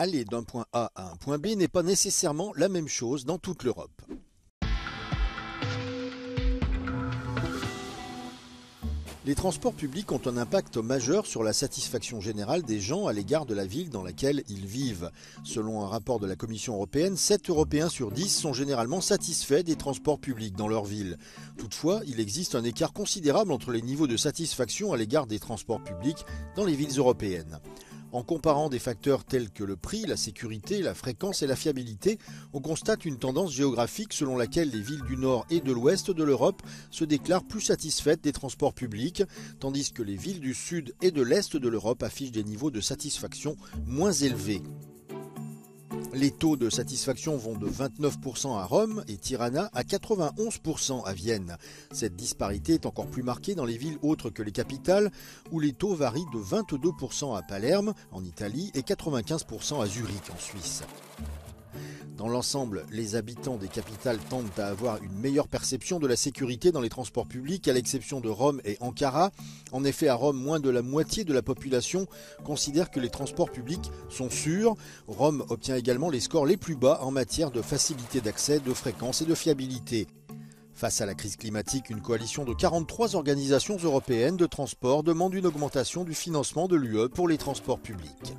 Aller d'un point A à un point B n'est pas nécessairement la même chose dans toute l'Europe. Les transports publics ont un impact majeur sur la satisfaction générale des gens à l'égard de la ville dans laquelle ils vivent. Selon un rapport de la Commission européenne, 7 Européens sur 10 sont généralement satisfaits des transports publics dans leur ville. Toutefois, il existe un écart considérable entre les niveaux de satisfaction à l'égard des transports publics dans les villes européennes. En comparant des facteurs tels que le prix, la sécurité, la fréquence et la fiabilité, on constate une tendance géographique selon laquelle les villes du nord et de l'ouest de l'Europe se déclarent plus satisfaites des transports publics, tandis que les villes du sud et de l'est de l'Europe affichent des niveaux de satisfaction moins élevés. Les taux de satisfaction vont de 29% à Rome et Tirana à 91% à Vienne. Cette disparité est encore plus marquée dans les villes autres que les capitales, où les taux varient de 22% à Palerme, en Italie, et 95% à Zurich, en Suisse. Dans l'ensemble, les habitants des capitales tendent à avoir une meilleure perception de la sécurité dans les transports publics, à l'exception de Rome et Ankara. En effet, à Rome, moins de la moitié de la population considère que les transports publics sont sûrs. Rome obtient également les scores les plus bas en matière de facilité d'accès, de fréquence et de fiabilité. Face à la crise climatique, une coalition de 43 organisations européennes de transport demande une augmentation du financement de l'UE pour les transports publics.